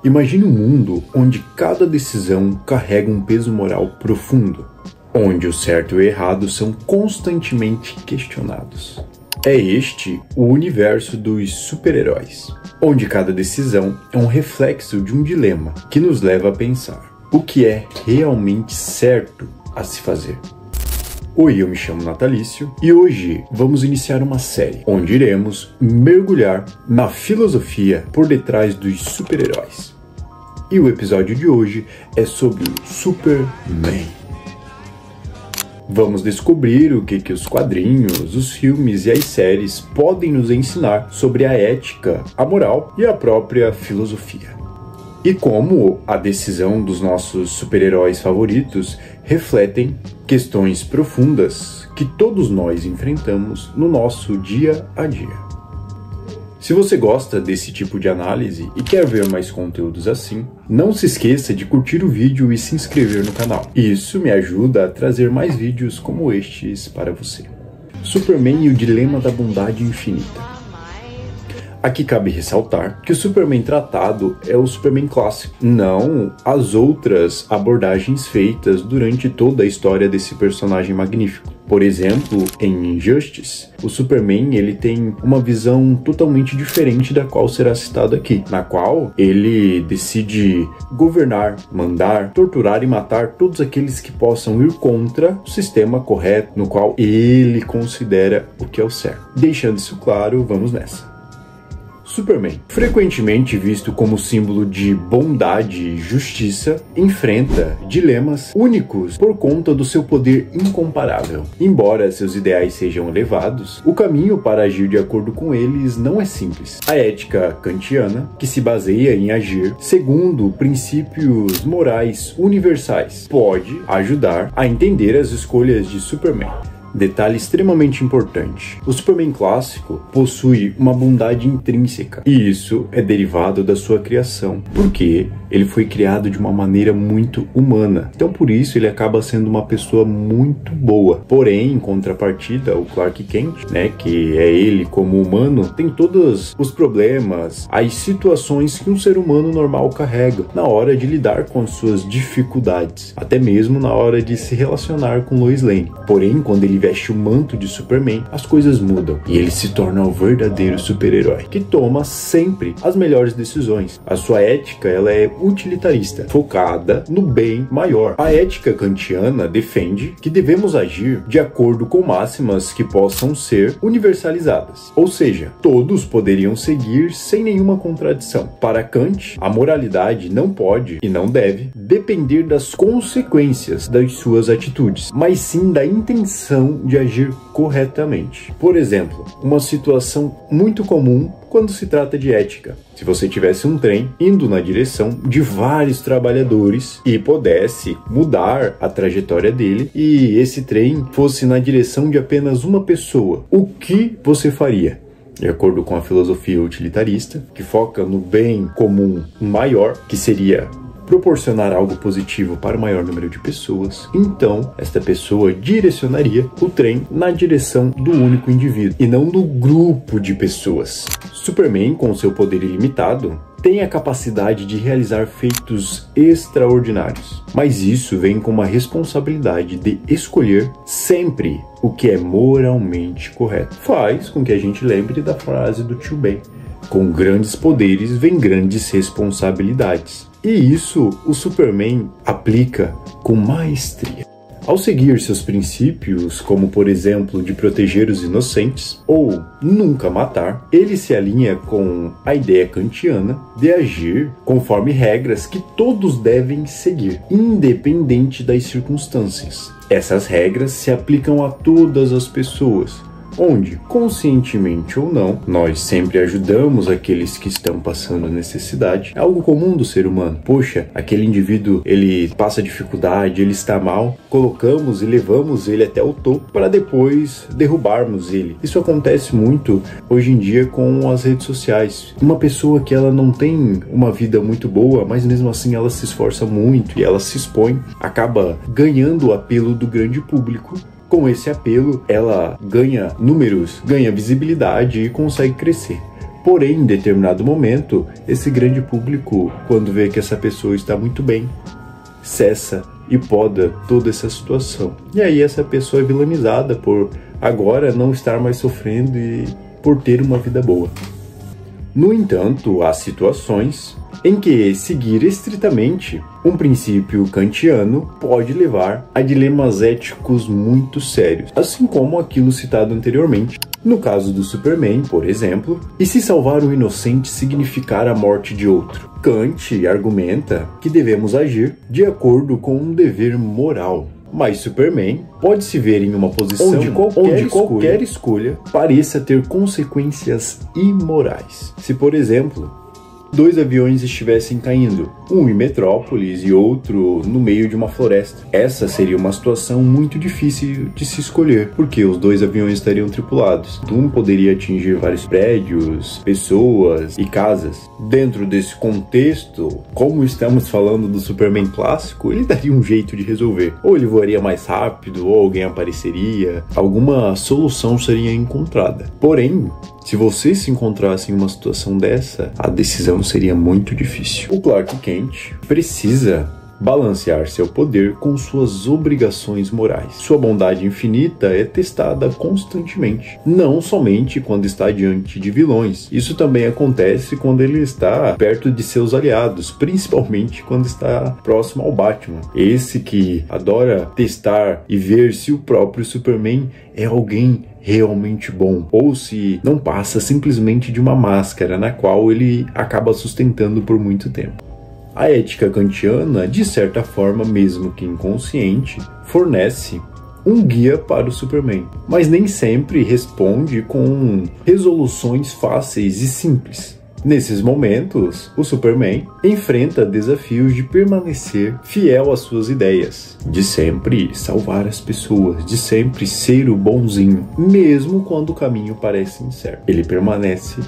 Imagine um mundo onde cada decisão carrega um peso moral profundo, onde o certo e o errado são constantemente questionados. É este o universo dos super-heróis, onde cada decisão é um reflexo de um dilema que nos leva a pensar o que é realmente certo a se fazer. Oi, eu me chamo Natalício e hoje vamos iniciar uma série onde iremos mergulhar na filosofia por detrás dos super-heróis. E o episódio de hoje é sobre o Superman. Vamos descobrir o que os quadrinhos, os filmes e as séries podem nos ensinar sobre a ética, a moral e a própria filosofia. E como a decisão dos nossos super-heróis favoritos refletem questões profundas que todos nós enfrentamos no nosso dia a dia. Se você gosta desse tipo de análise e quer ver mais conteúdos assim, não se esqueça de curtir o vídeo e se inscrever no canal. Isso me ajuda a trazer mais vídeos como estes para você. Superman e o dilema da bondade infinita. Aqui cabe ressaltar que o Superman tratado é o Superman clássico, não as outras abordagens feitas durante toda a história desse personagem magnífico. Por exemplo, em Injustice, o Superman ele tem uma visão totalmente diferente da qual será citado aqui, na qual ele decide governar, mandar, torturar e matar todos aqueles que possam ir contra o sistema correto, no qual ele considera o que é o certo. Deixando isso claro, vamos nessa. Superman, frequentemente visto como símbolo de bondade e justiça, enfrenta dilemas únicos por conta do seu poder incomparável. Embora seus ideais sejam elevados, o caminho para agir de acordo com eles não é simples. A ética kantiana, que se baseia em agir segundo princípios morais universais, pode ajudar a entender as escolhas de Superman. Detalhe extremamente importante: o Superman clássico possui uma bondade intrínseca, e isso é derivado da sua criação, porque ele foi criado de uma maneira muito humana. Então por isso ele acaba sendo uma pessoa muito boa. Porém, em contrapartida, o Clark Kent, que é ele como humano, tem todos os problemas, as situações que um ser humano normal carrega na hora de lidar com as suas dificuldades, até mesmo na hora de se relacionar com Lois Lane. Porém, quando ele veste o manto de Superman, as coisas mudam e ele se torna o verdadeiro super-herói, que toma sempre as melhores decisões. A sua ética, ela é utilitarista, focada no bem maior. A ética kantiana defende que devemos agir de acordo com máximas que possam ser universalizadas, ou seja, todos poderiam seguir sem nenhuma contradição. Para Kant, a moralidade não pode e não deve depender das consequências das suas atitudes, mas sim da intenção de agir corretamente. Por exemplo, uma situação muito comum quando se trata de ética: se você tivesse um trem indo na direção de vários trabalhadores e pudesse mudar a trajetória dele e esse trem fosse na direção de apenas uma pessoa, o que você faria? De acordo com a filosofia utilitarista, que foca no bem comum maior, que seria proporcionar algo positivo para o maior número de pessoas, então esta pessoa direcionaria o trem na direção do único indivíduo e não do grupo de pessoas. Superman, com seu poder ilimitado, tem a capacidade de realizar feitos extraordinários, mas isso vem com uma responsabilidade de escolher sempre o que é moralmente correto. Faz com que a gente lembre da frase do Tio Ben: com grandes poderes vem grandes responsabilidades. E isso o Superman aplica com maestria. Ao seguir seus princípios, como por exemplo de proteger os inocentes ou nunca matar, ele se alinha com a ideia kantiana de agir conforme regras que todos devem seguir, independente das circunstâncias. Essas regras se aplicam a todas as pessoas, onde, conscientemente ou não, nós sempre ajudamos aqueles que estão passando necessidade. É algo comum do ser humano. Poxa, aquele indivíduo, ele passa dificuldade, ele está mal, colocamos e levamos ele até o topo para depois derrubarmos ele. Isso acontece muito hoje em dia com as redes sociais. Uma pessoa que ela não tem uma vida muito boa, mas mesmo assim ela se esforça muito e ela se expõe, acaba ganhando o apelo do grande público. Com esse apelo, ela ganha números, ganha visibilidade e consegue crescer. Porém, em determinado momento, esse grande público, quando vê que essa pessoa está muito bem, cessa e poda toda essa situação. E aí essa pessoa é vilanizada por agora não estar mais sofrendo e por ter uma vida boa. No entanto, há situações em que seguir estritamente um princípio kantiano pode levar a dilemas éticos muito sérios, assim como aquilo citado anteriormente. No caso do Superman, por exemplo, e se salvar um inocente significar a morte de outro? Kant argumenta que devemos agir de acordo com um dever moral. Mas Superman pode se ver em uma posição onde qualquer escolha pareça ter consequências imorais. Se, por exemplo, 2 aviões estivessem caindo, um em Metrópolis e outro no meio de uma floresta. Essa seria uma situação muito difícil de se escolher, porque os 2 aviões estariam tripulados. Um poderia atingir vários prédios, pessoas e casas. Dentro desse contexto, como estamos falando do Superman clássico, ele daria um jeito de resolver. Ou ele voaria mais rápido, ou alguém apareceria, alguma solução seria encontrada. Porém, se você se encontrasse em uma situação dessa, a decisão seria muito difícil. O Clark Kent precisa balancear seu poder com suas obrigações morais. Sua bondade infinita é testada constantemente, não somente quando está diante de vilões. Isso também acontece quando ele está perto de seus aliados, principalmente quando está próximo ao Batman. Esse que adora testar e ver se o próprio Superman é alguém realmente bom, ou se não passa simplesmente de uma máscara na qual ele acaba sustentando por muito tempo. A ética kantiana, de certa forma, mesmo que inconsciente, fornece um guia para o Superman, mas nem sempre responde com resoluções fáceis e simples. Nesses momentos, o Superman enfrenta desafios de permanecer fiel às suas ideias, de sempre salvar as pessoas, de sempre ser o bonzinho, mesmo quando o caminho parece incerto. Ele permanece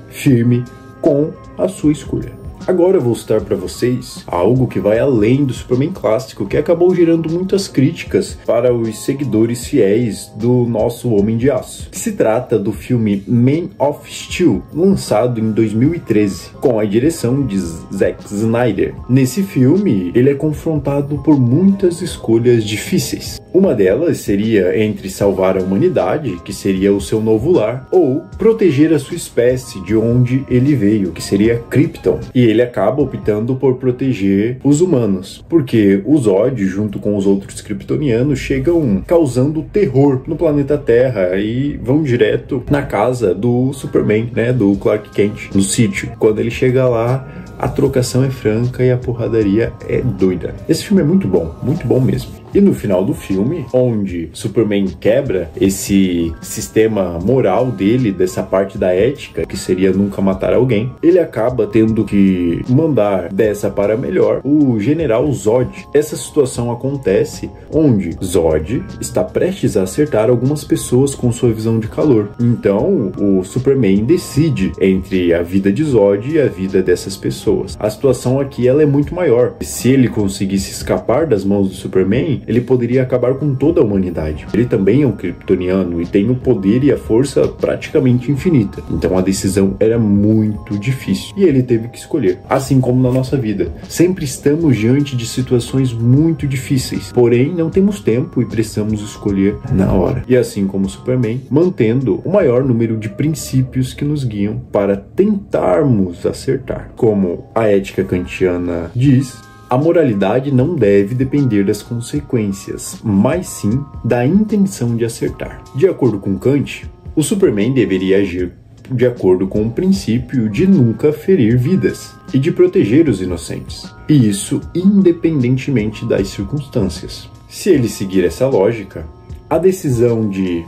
firme com a sua escolha. Agora eu vou citar para vocês algo que vai além do Superman clássico, que acabou gerando muitas críticas para os seguidores fiéis do nosso Homem de Aço. Se trata do filme Man of Steel, lançado em 2013, com a direção de Zack Snyder. Nesse filme, ele é confrontado por muitas escolhas difíceis. Uma delas seria entre salvar a humanidade, que seria o seu novo lar, ou proteger a sua espécie de onde ele veio, que seria Krypton. E ele acaba optando por proteger os humanos, porque os Zod, junto com os outros kryptonianos, chegam causando terror no planeta Terra e vão direto na casa do Superman, né, do Clark Kent, no sítio. Quando ele chega lá, a trocação é franca e a porradaria é doida. Esse filme é muito bom mesmo. E no final do filme, onde Superman quebra esse sistema moral dele, dessa parte da ética, que seria nunca matar alguém, ele acaba tendo que mandar dessa para melhor o General Zod. Essa situação acontece onde Zod está prestes a acertar algumas pessoas com sua visão de calor. Então, o Superman decide entre a vida de Zod e a vida dessas pessoas. A situação aqui ela é muito maior. Se ele conseguisse escapar das mãos do Superman, ele poderia acabar com toda a humanidade. Ele também é um kryptoniano e tem o poder e a força praticamente infinita. Então a decisão era muito difícil e ele teve que escolher. Assim como na nossa vida, sempre estamos diante de situações muito difíceis, porém não temos tempo e precisamos escolher na hora. E assim como o Superman, mantendo o maior número de princípios que nos guiam para tentarmos acertar. Como a ética kantiana diz, a moralidade não deve depender das consequências, mas sim da intenção de acertar. De acordo com Kant, o Superman deveria agir de acordo com o princípio de nunca ferir vidas e de proteger os inocentes, e isso independentemente das circunstâncias. Se ele seguir essa lógica, a decisão de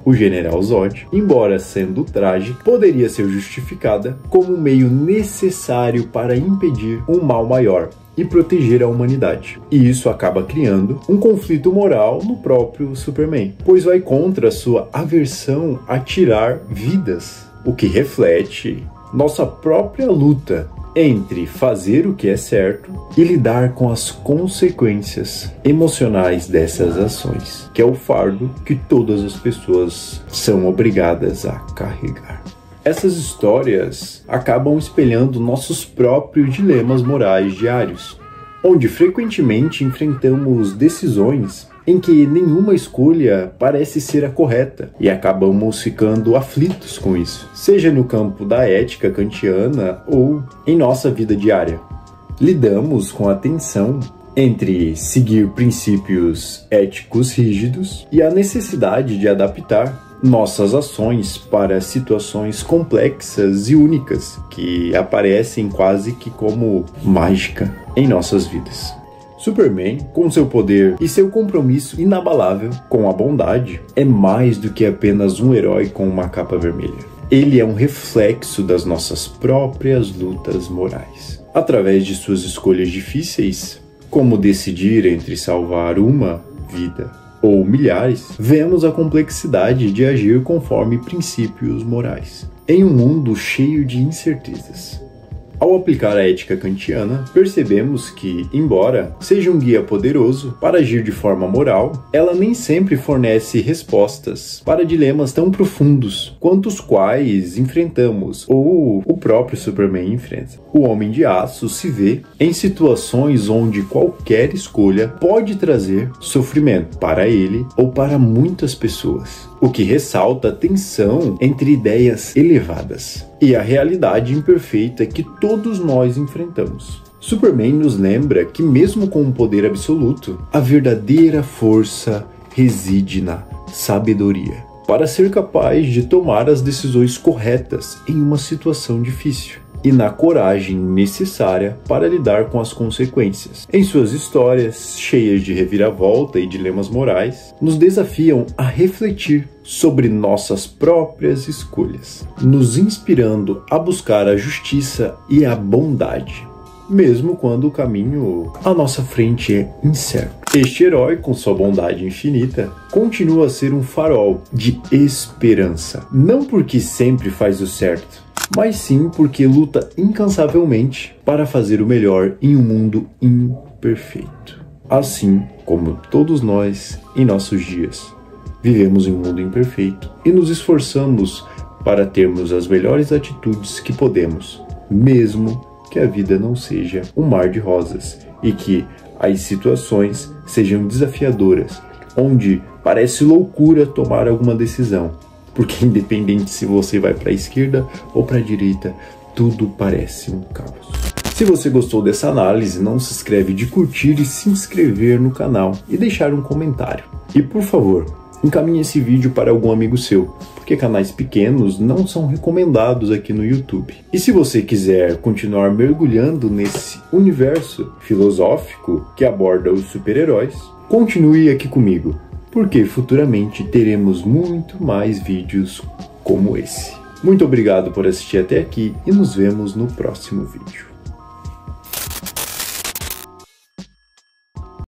o General Zod, embora sendo trágica, poderia ser justificada como um meio necessário para impedir um mal maior e proteger a humanidade. E isso acaba criando um conflito moral no próprio Superman, pois vai contra sua aversão a tirar vidas, o que reflete nossa própria luta entre fazer o que é certo e lidar com as consequências emocionais dessas ações, que é o fardo que todas as pessoas são obrigadas a carregar. Essas histórias acabam espelhando nossos próprios dilemas morais diários, onde frequentemente enfrentamos decisões em que nenhuma escolha parece ser a correta e acabamos ficando aflitos com isso, seja no campo da ética kantiana ou em nossa vida diária. Lidamos com a tensão entre seguir princípios éticos rígidos e a necessidade de adaptar nossas ações para situações complexas e únicas que aparecem quase que como mágica em nossas vidas. Superman, com seu poder e seu compromisso inabalável com a bondade, é mais do que apenas um herói com uma capa vermelha. Ele é um reflexo das nossas próprias lutas morais. Através de suas escolhas difíceis, como decidir entre salvar uma vida ou milhares, vemos a complexidade de agir conforme princípios morais, em um mundo cheio de incertezas. Ao aplicar a ética kantiana, percebemos que, embora seja um guia poderoso para agir de forma moral, ela nem sempre fornece respostas para dilemas tão profundos quanto os quais enfrentamos ou o próprio Superman enfrenta. O Homem de Aço se vê em situações onde qualquer escolha pode trazer sofrimento para ele ou para muitas pessoas, o que ressalta a tensão entre ideias elevadas e a realidade imperfeita que todos nós enfrentamos. Superman nos lembra que mesmo com um poder absoluto, a verdadeira força reside na sabedoria, para ser capaz de tomar as decisões corretas em uma situação difícil, e na coragem necessária para lidar com as consequências. Em suas histórias, cheias de reviravolta e dilemas morais, nos desafiam a refletir sobre nossas próprias escolhas, nos inspirando a buscar a justiça e a bondade, mesmo quando o caminho à nossa frente é incerto. Este herói, com sua bondade infinita, continua a ser um farol de esperança, não porque sempre faz o certo, mas sim porque luta incansavelmente para fazer o melhor em um mundo imperfeito. Assim como todos nós em nossos dias vivemos em um mundo imperfeito e nos esforçamos para termos as melhores atitudes que podemos, mesmo que a vida não seja um mar de rosas e que as situações sejam desafiadoras, onde parece loucura tomar alguma decisão, porque independente se você vai para a esquerda ou para a direita, tudo parece um caos. Se você gostou dessa análise, não se esquece de curtir e se inscrever no canal e deixar um comentário. E por favor, encaminhe esse vídeo para algum amigo seu, porque canais pequenos não são recomendados aqui no YouTube. E se você quiser continuar mergulhando nesse universo filosófico que aborda os super-heróis, continue aqui comigo, porque futuramente teremos muito mais vídeos como esse. Muito obrigado por assistir até aqui e nos vemos no próximo vídeo.